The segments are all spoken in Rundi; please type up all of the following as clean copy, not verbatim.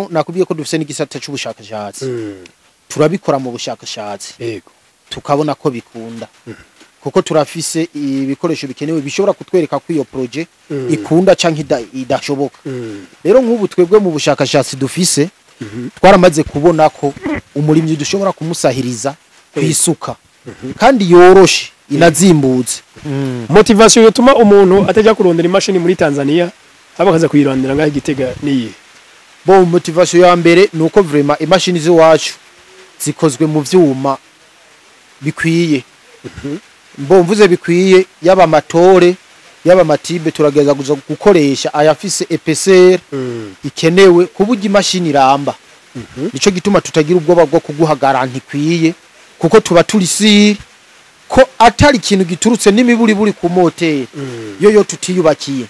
nakubwiye ko dufise n'igisata c'ubushakashatsi turabikora mu bushakashatsi yego tukabona ko bikunda kuko turafise ibikoresho bikenewe bishobora kutwereka ko iyo projet ikunda canke idashoboka rero nk'ubu twebwe mu bushakashatsi dufise twaramaze kubona ko umurimyi dushobora kumusahiriza kwisuka kandi yoroshe inazimbutse motivation yotuma umuntu atajya kurondera imashini muri Tanzania abakaza kuyirondera ngaho Gitega niye bo motivation ya mbere nuko vraiment imashini ziwacu zikozwe mu vyuma bikwiye bo mvuze bikwiye yaba matore yaba matibe turageza gukoresha ayafise EPCR ikenewe kuburyo imashini iramba nico gituma tutagira ubwoba bwo kuguha garanti kwiye kuko tuba turi siri ko atari ikintu giturutse n'imiburi buri ku moteri yo tutiyubakiye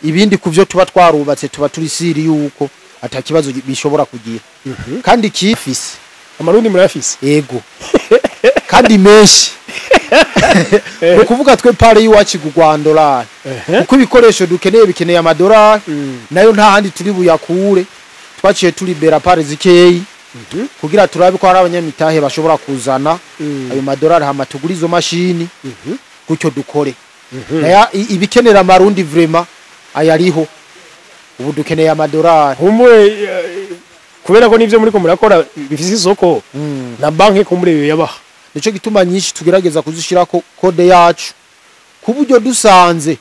ibindi kuvyo tuba twarubatse tuba turi siri yuko atakibazo bishobora kugira kandi kifise amarundi murafise yego kandi menshi ukuvuga twe pare yiwacu $1 kuko ibikoresho dukeneye bikeneye $1 nayo nta handi turi buyakure twaciye turi bera pare zikeyi kugira turabe ko hari abanyamitahe bashobora kuzana ayo $1 hama tugura izo mashini gutyo dukore naya ibikenera amarundi vraiment ayariho ubu dukeneye $1 humwe kubera ko nivyo muri ko murakora bifise isoko na banki ko muri yabaha nico gituma nyinshi tugerageza kuzishira ko kode yacu kuburyo dusanze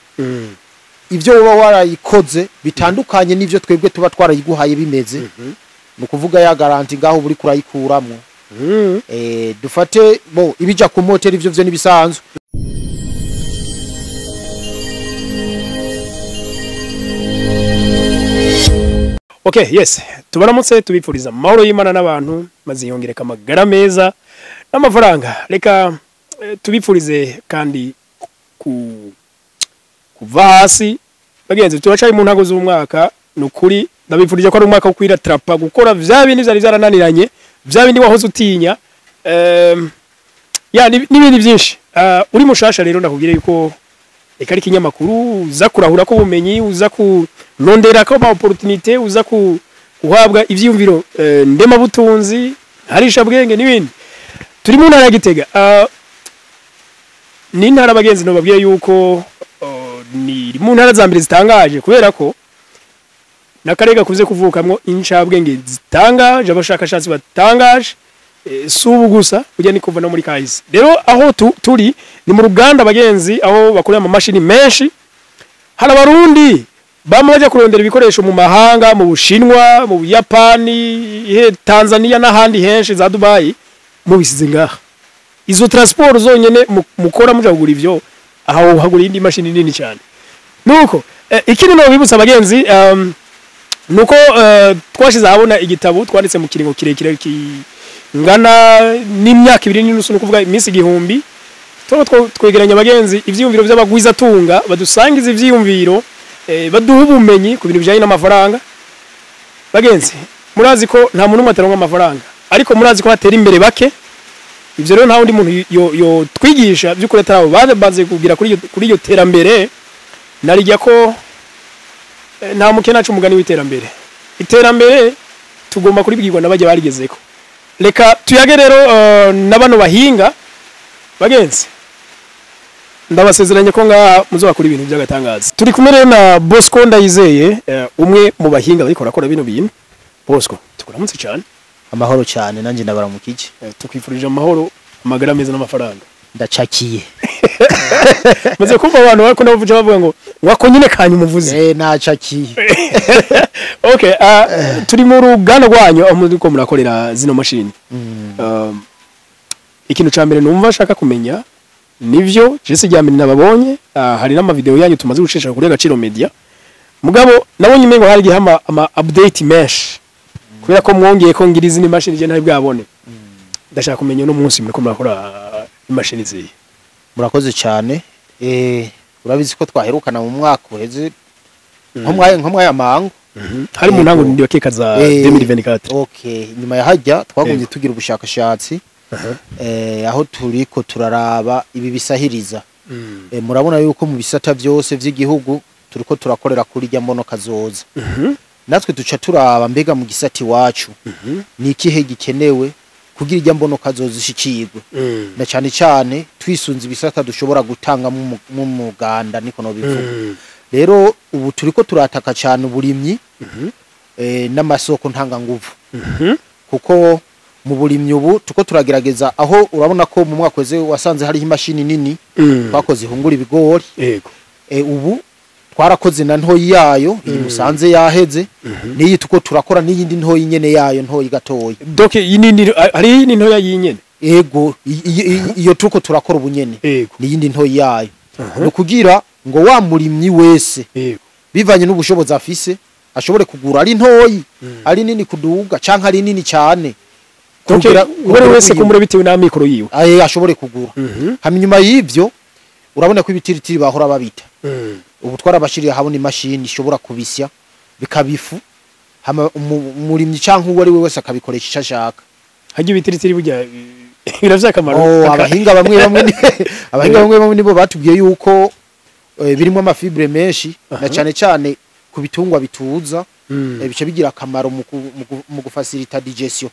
ivyo woba warayikoze bitandukanye n'ivyo twebwe tuba twarayiguhaye bimeze no kuvuga ya garanti ngaho buri kurayikuramwo dufate bo ibija ku moteri ivyo vyo nibisanzwe Okay, yes. Tubaramutse tubipfuriza amahoro y'Imana n'abantu maziyongereka amagara meza n'amafaranga. Reka tubipfurize kandi kuva hasi. Bagenzi turacaye mu ntago z'umwaka nukuri ndabipfurije ko ari umwaka wo kwira trapa gukora vya bindi vyari zarananiranye, vya bindi wahoze utinya. Ya n'ibindi byinshi. Uri mushasha rero ndakubwire yuko eka ari kinyamakuru uza kurahura ko bumenyi uza kurondera ko ba opportunité uza kuhabwa ivyumviro ndema butunzi harisha bwenge n'ibindi turi mu ntara ya Gitega ni ntara bagenzi no babwiye yuko ni mu ntara za mbere zitangaje kubera ko nakarega kuze kuvukamwo incabwenge zitangaje abashakashatsi batangaje subu gusa ujya ni kuva no muri kahise rero aho turi ni mu Ruganda bagenzi aho bakorera ama mashini menshi hari abarundi bamaje kurondera ibikoresho mu mahanga mu Bushinwa mu Buyapani Tanzania n'ahandi henshi za Dubai mu bisize ngaha izo transport zonyene mukora muja kugura ivyo aho hagura indi mashini nini cyane nuko ikindi no bibutsa bagenzi nuko twashize abona igitabo twanditse mu kiringo kirekire ngana n'imyaka 2 n'inusu nukuvuga iminsi 1000 twegeranya bagenzi ivyumviro by'abagwiza tunga badusangiza ivyumviro baduha ubumenyi ku bintu bijanye n'amafaranga bagenzi murazi ko nta muntu umataronga amafaranga ariko murazi ko hatera imbere bake ivyo rero nta wundi muntu yo twigisha by'ukureta abo baze kugira kuri iyo terambere narijya ko nta mukena c'umugani w'iterambere iterambere tugomba kuribwirwa nabajye barigezeko reka tuyage rero nabano bahinga bagenzi ndabasezeranye ko ngaha muzobakora ibintu by'agatangaza turi kumwe rero na Bosco Ndayizeye umwe mu bahinga bariko rakora bino bintu Bosco tukuramutse cyane amahoro cyane nanje ndabaramukije tukwifurije amahoro amagara meza n'amafaranga ndacakiye muze kumva abantu bako navuga bavuga ngo wako nyine kanyu muvuze nacakiye okay turi mu Ruganda rwanyu aho muri ko murakorera zino mashini ikintu ca mbere numva shaka kumenya nivyo Jesse Jamini nababonye hari n'ama video yanyu tumaze gushesha kuri Agaciro Media mugabo nabonye imengo hari gihama ama update mesh kubera ko mwongeye ko ngirizi ni mashini je ntari bwabone ndashaka kumenya no munsi muri ko murakora imashini ziyi murakoze cyane urabizi ko twaherukana mu mwaka uheze nkomwaye amango hari mu ntango ndi wakeka za 2024 okay nyuma ya hajya twagumye tugira ubushakashatsi aho turiko turaraba ibi bisahiriza murabona yuko mu bisata byose vy'igihugu turiko turakorera kuri rya mbono kazoza natwe duca turaba mbega mu gisati wacu ni ikihe gikenewe kugira ijya mbono kazozishikirwe na cyane cyane twisunze ibisata dushobora gutanga mu muganda niko no bivuga rero ubu turiko turataka cyane uburimyi n'amasoko ntanga nguvu kuko mu burimyi ubu tuko turagerageza aho urabona ko mu mwaka weze wasanze hari imashini nini twakoze ihungura ibigori yego ubu twarakoze na ntoyi yayo iyi musanze yaheze niyi tuko turakora n'iyindi ntoyi nyene yayo ntoyi gatoyi donc yinini ari ntoya yinyene yego iyo tuko turakora ubunyene yego n'iyindi ntoyi yayo no kugira ngo wa murimyi wese yego bivanye n'ubushobozi afise ashobore kugura ari ntoyi ari nini kuduga canka ari nini cyane kugira wese wese kumure bitewe na mikoro yiwe ashobore kugura hanyuma y'ivyo urabona ko ibitiritiri bahora babita ubu twarabashiriye habona imashini ishobora kubisya bikabifu umurimyi canke uwo ari we wese akabikoresha icashaka haje ibitiritiri burya biravyakamaro abahinga bamwe nibo batubwiye yuko birimo amafibre menshi na cyane cyane ku bitungwa bituza bice bigira akamaro mu gufacilita digestion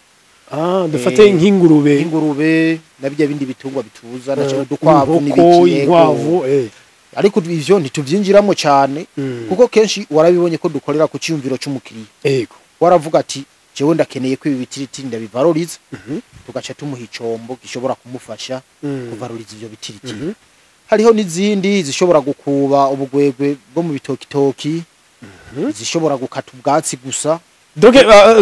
dufate nk'ingurube nabyo bindi bitungwa bituza na cyane dukwavu n'ibikiyego ariko ivyo ntituvyinjiramo cyane kuko kenshi warabibonye ko dukorera ku cyumviro cy'umukiriya yego waravuga ati jewe ndakeneye ko ibi bitiritiri ndabivaloriza tugaca tumuha icombo gishobora kumufasha kuvaloriza ivyo bitiritiri hariho n'izindi zishobora gukuba ubugwegwe bwo mu bitokitoki zishobora gukata ubwatsi gusa donc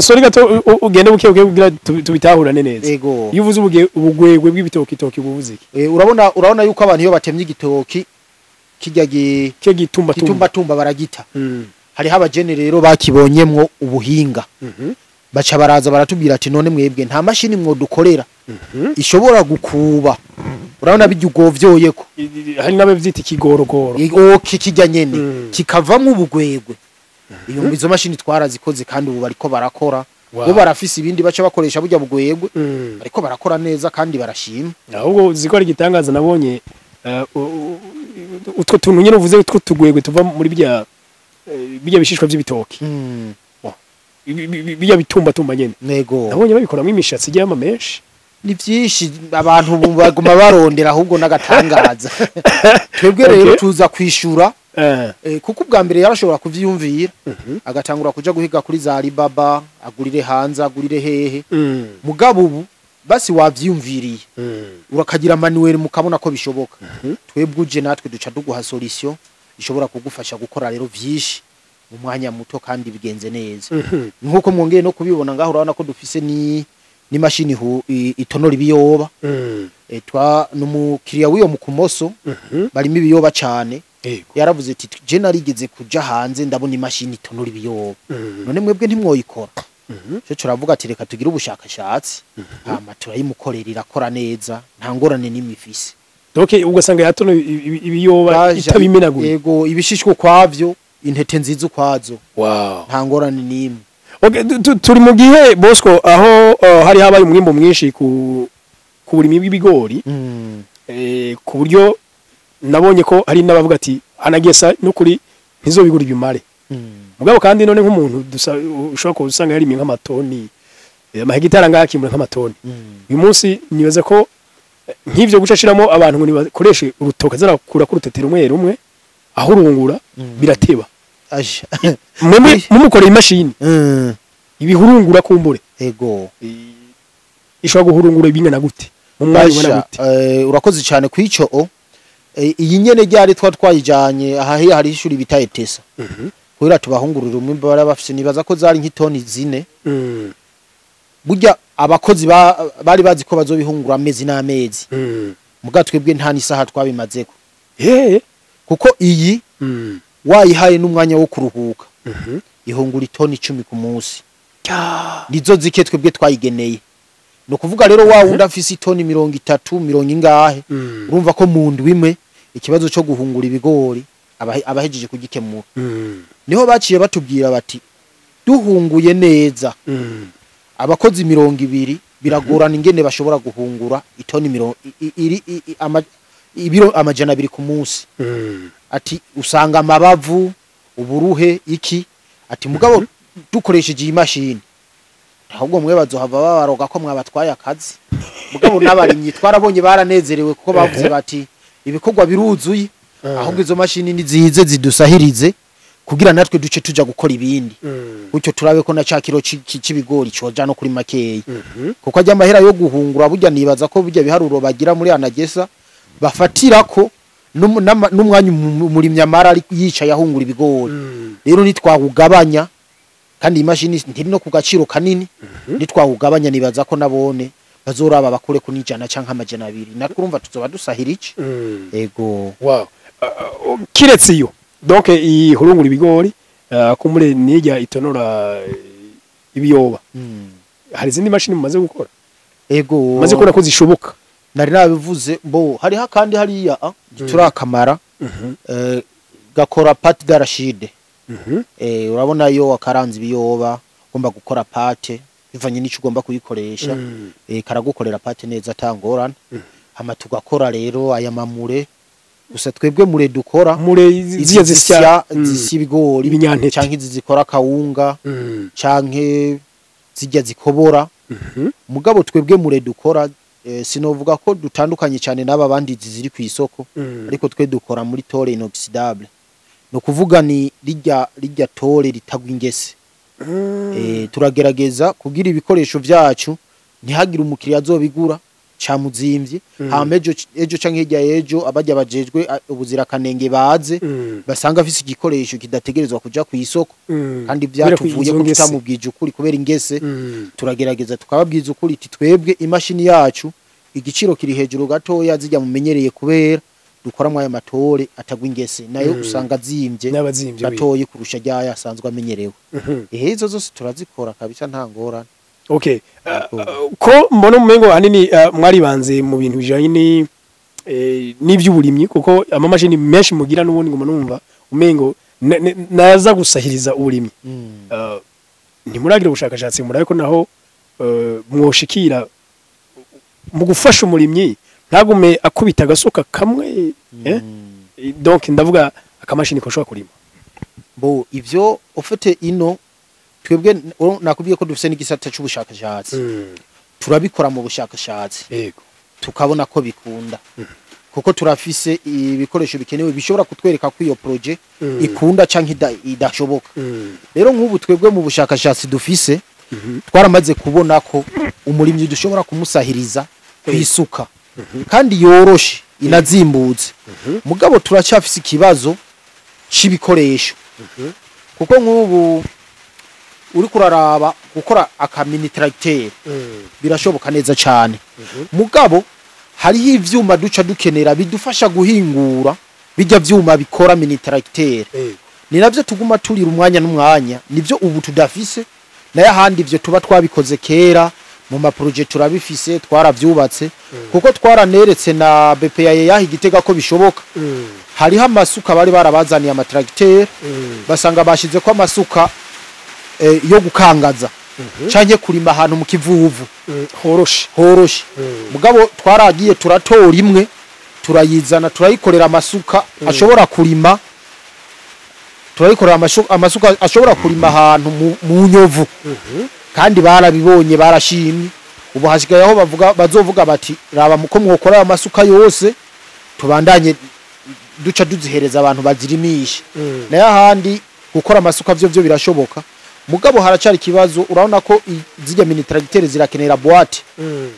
sorry gato ugende buke kugira tubitahurane neza yego iyo uvuze ubugwegwe bw'ibitokitoki buvuze iki urabona yuko abantu iyo batemye igitoki kijya gitumba baragita hari abajene rero bakibonyemwo ubuhinga baca baraza baratubwira ati none mwebwe nta mashini mwo dukorera ishobora gukuba urabona bijya ugovyoyeko hari nabavyita ikigorogoro kijya nyene kikavamwo ubugwegwe iyo izo mashini twarazikoze kandi ubu bariko barakora bo barafise ibindi baca bakoresha burya bugwegwe ariko barakora neza kandi barashima ahubwo zikora igitangaza nabonye utwo tuntu nyene uvuze utwo tugwegwe tuva muri bijya bishishwa by'ibitoki bijya bitumba nyene nego nabonye babikoramo imishatsi ijyama menshi ni byinshi abantu baguma barondera ahubwo n'agatangaza twebwe rero tuza kwishura kuko ubwa mbere yarashobora kuvyiyumvira agatangura kuja guhiga kuri za Alibaba agurire hanze agurire hehe mugabo ubu basi wavyiyumviriye urakagira manuel mukabona ko bishoboka twebwe uje natwe duca duguha solution ishobora kugufasha gukora rero vyinshi mu mwanya muto kandi bigenze neza nkuko mwongeye no kubibona ngaho urabona ko dufise ni mashini itonora ibiyoba twa numukiriya wiyo mu kumoso barimo ibiyoba cyane yaravuze ati je narigeze kuja hanze ndabona imashini itonora ibiyoba none mwebwe ntimwoyikora cyo turavuga ati reka tugire ubushakashatsi amatura yimukorera irakora neza nta ngorane n'imifisi donc ugasanga yatono ibiyoba itabimenaguye yego ibishishwe kwavyo intete nziza kwazo nta ngorane n'imwe turi mu gihe Bosco aho hari habaye umwimbo mwinshi ku burimi bw'ibigori ku buryo nabonye ko hari nabavuga ati anagesa no kuri ntizo bigura ibimare mugabo kandi none nk'umuntu ushobora kusanga yari nk'amatoni amahegitara ngakimura nk'amatoni uyu munsi nibaza ko nk'ivyo gucashiramo abantu ngo bakoreshe urutoka zarakura ku rutetero rumwe aho urungura birateba mumukoreye imashini ibihurungura kumbure ego ishobora guhurungura ibingana gute mu mwanya ubona gute urakoze cyane kwico iyi nyene ryari twayijanye aha hari ishuri bita etesa kubera tubahungurira umwimbo bari bafise nibaza ko zari nk'itoni 4 burya abakozi bari bazi ko bazobihungura amezi n'amezi muga twebwe nta nisaha twabimazeko kuko iyi wayihaye n'umwanya wo kuruhuka ihungura itoni 10 ku munsi nizo zike twebwe twayigeneye no kuvuga rero wa wundi afise itoni 30 mirongo ingahe urumva ko mu ndwi imwe ikibazo cyo guhungura ibigori abahejeje kugikemura niho baciye batubwira bati duhunguye neza abakozi 200 biragorana ingene bashobora guhungura itoni ibiro amajana 2 ku munsi ati usanga amabavu uburuhe iki ati mugabo dukoresheje iyi mashini ahubwo mwe bazohava babaroga ko mwabatwaye akazi mugabo n'abarimyi twarabonye baranezerewe kuko bavuze bati ibikorwa biruzuye ahubwo izo mashini nizize zidusahirize kugira natwe duce tuja gukora ibindi gutyo turabe ko na cakiro c'ibigori coja no kuri makeyi kuko ajya amahera yo guhungura burya nibaza ko burya biharuro bagira muri anagesa bafatirako n'umwanya umurimyi amara ari yicaye ahungura ibigori rero nitwagugabanya kandi imashini ntiri no ku gaciro kanini nitwagugabanya nibaza ko nabone bazoraba bakure ku nijana canka amajana 2 nakurumva tuzoba dusahira iki ego wow kiretse iyo donc iyi hurungura ibigori kumure nijya itonora ibiyoba hari izindi mashini mumaze gukora ego maze kubona ko zishoboka nari nabivuze bo hari hakandi hariya turakamara gakora pate d'arachide urabona yo akaranze ibiyoba ugomba gukora pate bivanye n'ico ugomba kuyikoresha karagukorera pate neza tangorana hama tugakora rero aya mamure gusa twebwe mure dukora mure ziya zisya ibigori ibinyantete canke zikora kawunga canke zijya zikobora mugabo twebwe mure dukora sinovuga ko dutandukanye cyane n'aba bandi ziri ku isoko ariko twe dukora muri tore inoxydable no kuvuga ni rijya tore ritagwa ingese turagerageza kugira ibikoresho byacu ntihagire umukiriya azobigura camuzimvye hamejo ejo canke hirya ejo abajya bajejwe ubuzira kanenge baze basanga afise igikoresho kidategerezwa kuja ku isoko kandi byatuvuye ko tutamubwije ukuri kubera ingese turagerageza tukababwiza ukuri iti twebwe imashini yacu igiciro kiri hejuru gatoya zijya mumenyereye kubera dukora mu aya matore atagwa ingese nayo usanga zimvye gatoye kurusha ryaya asanzwe amenyerewe izo zose turazikora kabisa nta ngorane. Okay. Ko mbona umengo hanini mwari banze mu bintu bijanye n'ivy'uburimyi kuko amamashini menshi mugira n'ubundi ngo numva umengo naza gusahiriza uburimyi. Ntimuragira ubushakashatsi murabe ko naho mwoshikira mu gufasha umurimyi ntagume akubita gasoka kamwe donc ndavuga akamashini ko shobora kurima. Bo ivyo ufite ino twebwe nakubwiye ko dufise n'igisata cy'ubushakashatsi turabikora mu bushakashatsi yego tukabona ko bikunda kuko turafise ibikoresho bikenewe bishobora kutwereka ko iyo projet ikunda canke idashoboka rero nk'ubu twebwe mu bushakashatsi dufise twaramaze kubona ko umurimyi dushobora kumusahiriza kwisuka kandi yoroshe inazimbutse mugabo turacyafise ikibazo c'ibikoresho kuko nk'ubu uri kuraraba gukora akamini tracteur birashoboka neza cyane mugabo hariho ivyuma duca dukenera bidufasha guhingura bijya vyuma bikora mini tracteur ni navyo tuguma turira umwanya n'umwanya nivyo ubu tudafise naye handi ivyo tuba twabikoze kera mu ma project turabifise twaravyubatse kuko twaraneretse na BPA yahi Gitega ko bishoboka hariho amasuka bari barabazaniye ama tracteur basanga bashize ko amasuka yo gukangaza canke kurima ahantu mu kivuvu horoshe mugabo twaragiye turatora imwe turayizana turayikorera amasuka ashobora kurima turayikorera amasuka ashobora kurima ahantu mu nyovu kandi barabibonye barashimye ubu hasigaye aho bazovuga bati raba muko mwokora amasuka yose tubandanye duca duzihereza abantu bazirimisha naye ahandi gukora amasuka byo birashoboka mugabo haracari kibazo urabona ko zijya mini tracteur zirakenera boîte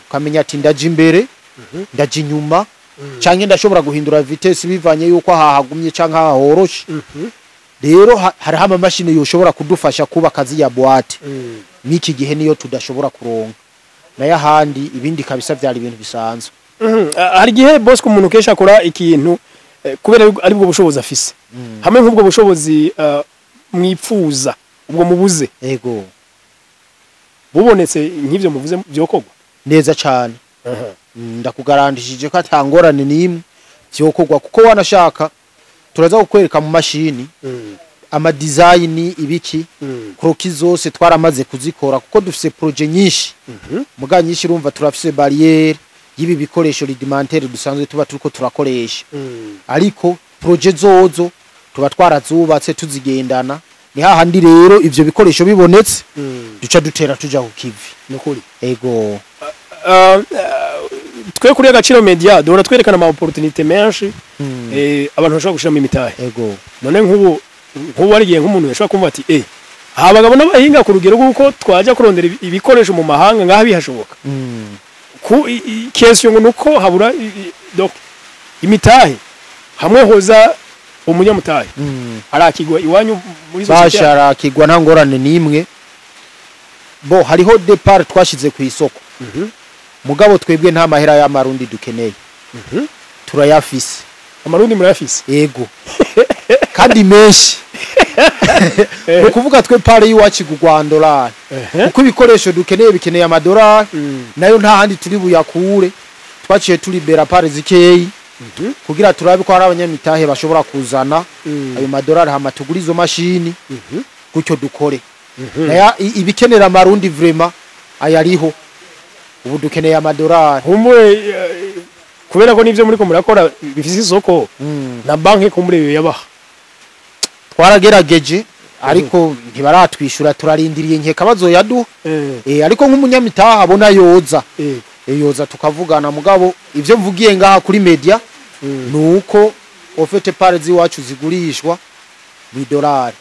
ukamenya ati ndaje imbere ndaje inyuma canke ndashobora guhindura vitesse bivanye yuko hahagumye canke hahoroshe rero hariho amamashini yoshobora kudufasha kuba kazi ya boîte n'iki gihe niyo tudashobora kuronka naye ahandi ibindi kabisa byari ibintu bisanzwe hari gihe boss ko umuntu kesha akora ikintu kubera ari bwo bushobozi afise hamwe nk'ubwo bushobozi mwipfuza ubwo mubuze yego bubonetse nk'ivyo muvuze byokogwa neza cyane ndakugarantishije ko atangorane nimwe byokogwa kuko wanashaka turaza kukwereka mu mashini ama design ibiki kroki zose twaramaze kuzikora kuko dufise projet nyinshi muganyinshi urumva turafise barrière yibi bikoresho rudimentaire dusanzwe tuba turiko turakoresha ariko projet zozo tuba twarazubatse tuzigendana ni hahandi rero ivyo bikoresho bibonetse duca dutera tuja ku kivi nukuri ego twe kuri Agaciro Media dora twerekana ama opportunité menshi abantu bashobora gushiramo imitahe ego none nk'ubu arigiye nk'umuntu yashobora kumva ati abagabo n'abahinga ku rugero rw'uko twaja kurondera ibikoresho mu mahanga ngaha bihashoboka ku question ngo nuko habura donc imitahe hamwe hoza umunyamutahe arakigwa iwanyu muri society basharakigwa nta ngorane nimwe bo hariho depart twashize ku isoko mugabo twebwe nta mahera y'amarundi dukeneye turayafise amarundi murayafise yego kandi menshi ukuvuga twe pare yiwacu $1 kuko ibikoresho dukeneye bikeneye $1 nayo nta handi turi buyakure twaciye turibera pare zikeyi kugira turabe ko hari abanyamitahe bashobora kuzana ayo $1 hama tugura izo mashini gutyo dukore naya ibikenera amarundi vraiment ayariho ubu dukeneye $1 humwe kubera ko nivyo muri ko murakora bifise isoko na banki ko muri yabaha twaragerageje ariko ntibaratwishura turarindiriye nkeka bazoyaduha ariko nk'umunyamitaha abona yoza yoza tukavugana mugabo ivyo mvugiye ngaha kuri media nuko ofete pare ziwacu zigurishwa $1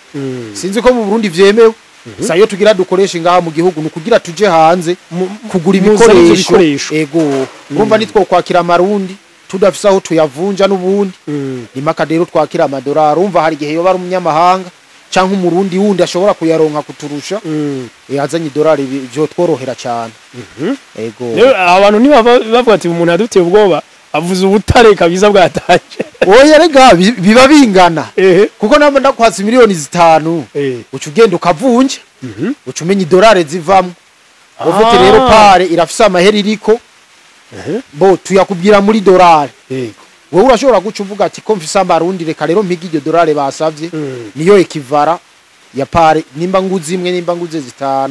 sinzi ko mu Burundi vyemewe sayo tugira dukoresha ngaha mu gihugu nukugira tuje hanze kugura ibikoresho ego urumva nitwo kwakira amarundi tudafisa aho tuyavunja n'ubundi nimaka rero twakira $1 urumva hari gihe yo bari umunyamahanga canke umurundi wundi ashobora kuyaronka kuturusha yazanye $1 byo tworohera cyane ego abantu ni bavuga ati umuntu aduteye ubwoba avuze ubutare kabiza bwataje oya rega biba bingana kuko namba ndakwatsa miliyoni 5 ucu ugenda ukavunja ucu umenya $1 zivamo ofete rero pare irafisa amahera iriko bo tuyakubwira muri $. Wewe urashobora guca uvuga ati ko mfisa amarundi reka rero mpigi iryo $. Basavye niyo ekivara ya pare nimba nguzi imwe nimba nguze 5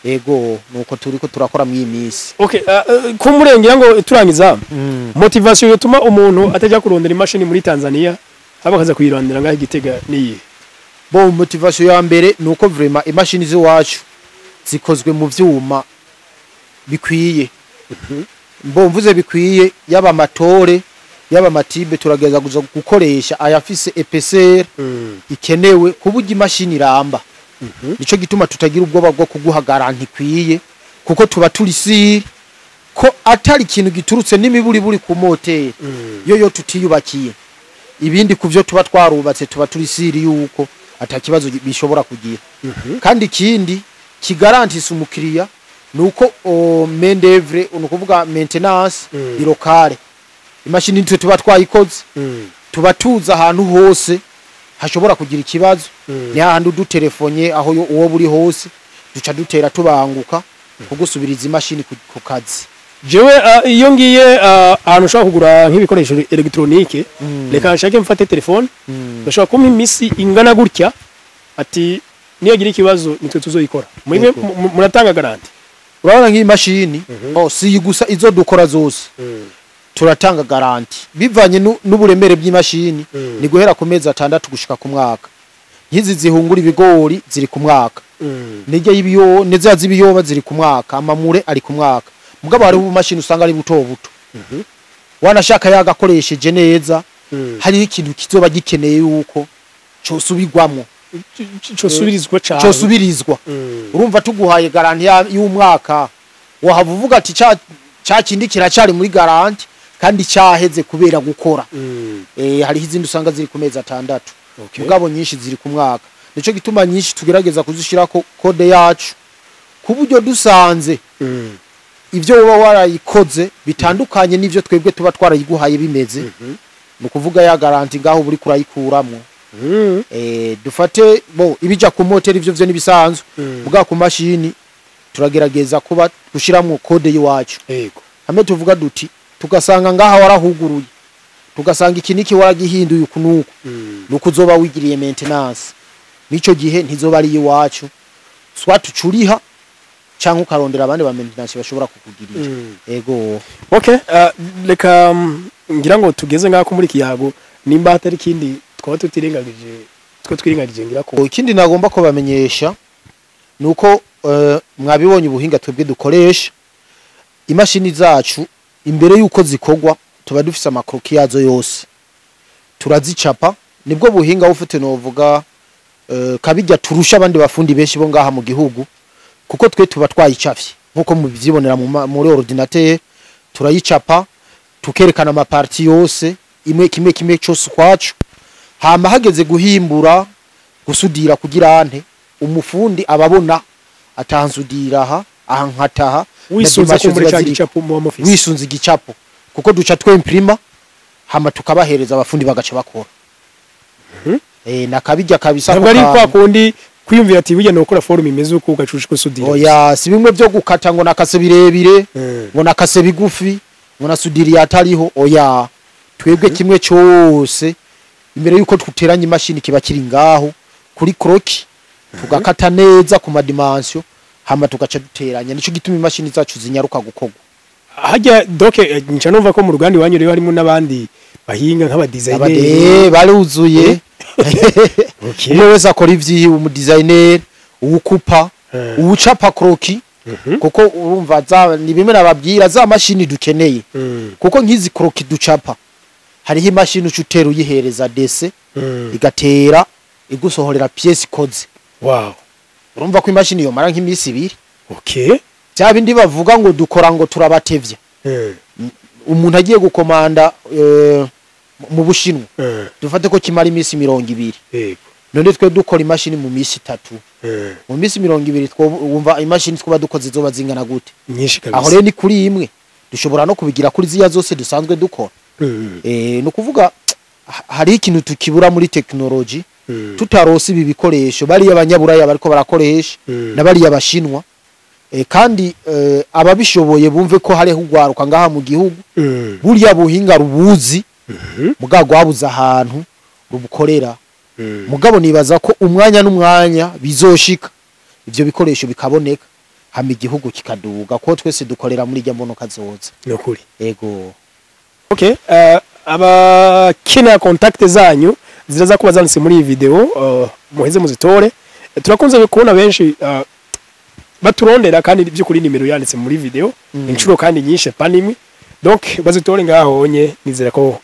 ego nuko turiko turakora mu imisi okay ko murengera ngo turangiza motivation yotuma umuntu atajya kurondera imashini muri Tanzania abakaza kuyirondera ngaho Gitega niye bo motivation ya mbere nuko vraiment imashini ziwacu zikozwe mu vyuma bikwiye bo mvuze bikwiye yaba amatore yaba matibe turageza gukoresha ayafise EPCR ikenewe kuburyo imashini ramba nico gituma tutagira ubwoba bwo kuguha garanti kwiye kuko tuba turi siri ko atari ikintu giturutse n'imiburi buri ku moteri yo tutiyubakiye ibindi kuvyo tuba twarubatse tuba turi siri yuko atakibazo bishobora kugira kandi kindi kigarantisa umukiriya nuko main d'œuvre unukuvuga maintenance locale imashini nitwe tuba twayikoze tuba tuza ahantu hose hashobora kugira ikibazo ni hahandi udutelefone aho uwo buri hose duca dutera tubanguka kugusubiriza imashini ku kazi jewe iyo ngiye ahantu ushaka kugura nk'ibikoresho electronique reka nshake mfate telefone bashaka kumpa imisi ingana gutya ati niyo gira ikibazo nitwe tuzoyikora mwebwe muratanga garanti urabona nk'imashini si gusa izo dukora zose turatanga garanti bivanye n'uburemere bw'imashini ni guhera ku mezi 6 gushika ku mwaka nkizi zihungura ibigori ziri ku mwaka nijye yibiyo neza zibiyoba ziri ku mwaka amamure ari ku mwaka mugabo hari ubumashini usanga ari buto buto wanashaka yagakoresheje neza hari ikintu kizoba gikeneye yuko cyo subigwamo cyo subirizwa urumva tuguhaye garanti y'umwaka wahavuga ati cha kindi kiracari muri garanti kandi cyaheze kubera gukora hari izindi usanga ziri ku mezi 6 mugabo nyinshi ziri ku mwaka nico gituma nyinshi tugerageza kuzishira ko kode yacu kuburyo dusanze ivyo uba warayikoze bitandukanye n'ivyo twebwe tuba twarayiguhaye bimeze no kuvuga ya garanti ngaho buri kurayikuramwo dufate bo ibija ku moteri ivyo vyo nibisanzwe bwa ku mashini turagerageza kuba gushiramwo kode yiwacu hamwe tuvuga duti tugasanga ngaha warahuguruye tugasanga ikiniki waragihinduye ukunuko nuko uzoba wigiriye maintenance nico gihe ntizoba ari iwacu swatu curiha cyangwa ukarondera abandi ba maintenance bashobora kukugirira ego okay reka ngira ngo tugeze ngako muri kiyago nimba atari kindi twaba tutirengagije two twiringagije ngira ko ikindi nagomba ko bamenyesha nuko mwabibonye ubuhinga twebwe dukoresha imashini zacu imbere yuko zikogwa tuba dufise amakroki yazo yose turazicapa nibwo buhinga ufite novuga kabijya turusha abandi bafundi benshi bo ngaha mu gihugu kuko twe tuba twayicafye nkuko mubyibonera muri ordinateur turayicapa tukerekana ama parti yose imwe kimwe cyose kwacu hama hageze guhimbura gusudira kugira ante umufundi ababona atansudira aha nkataha wisunze ko muri cya gicapo mu office wisunze igicapo kuko duca twe imprima hama tukabahereza abafundi bagaca bakora nakabijya kabisa ntabwo ari kwa kundi kwiyumvira ati bijya no gukora forum imeze uko ugacushika gusudira oya si bimwe byo gukata ngo nakase birebire ngo nakase bigufi ngo nasudiriye atariho oya twebwe kimwe cyose imbere yuko tuteranya imashini kiba kiri ngaho kuri kroki tugakata neza ku madimension hama tugaca duteranya nico gituma imashini zacu zinyaruka gukogwa hajya doke nca numva ko mu ruganda wanyu rero harimo nabandi bahinga nk'aba designer baruzuye umwe wese akora ivyihi umu designer uwukupa uwucapa kroki kuko urumva ni bimwe nababwira za mashini dukeneye kuko nkizi kroki ducapa hariho imashini ucutera uyihereza dese igatera igusohorera pièce koze wow urumva ko imashini yo mara nk'imisi ibiri okay cya bindi bavuga ngo dukora ngo turabatevya umuntu agiye gukomanda mu Bushinwa dufate ko kimara imisi 200 yego none twe dukora imashini mu misi 3 mu misi 200 twumva imashini twa dukoze zoba zingana gute nyinshi kabisa aho rero ni kuri imwe dushobora no kubigira kuri ziya zose dusanzwe dukora no kuvuga hari ikintu tukibura muri technology tutarose ibi bikoresho bari abanyaburaya bariko barakoresha nabari abashinwa kandi ababishoboye bumve ko hariho ugwaruka ngaha mu gihugu burya buhinga rubuzi mugago wabuza ahantu rubukorera mugabo nibaza ko umwanya n'umwanya bizoshika ivyo bikoresho bikaboneka hama igihugu kikaduga ko twese dukorera muri rya mbono kazoza no kuri yego okay abakina contact zanyu ziraza kuba zanditse muri iyi video muheze muzitore turakunze kubona benshi baturondera kandi by'ukuri nimero yanditse muri video inshuro kandi nyinshi panimwe donc bazitore ngaho onye nizera ko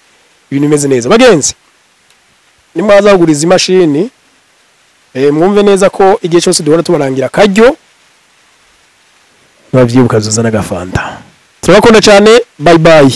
ibintu bimeze neza bagenzi nimwaza kuguriza imashini mwumve neza ko igihe cyose duhora tubarangira karyo babyibuka zuzana gafanta turabakunda cyane bye bye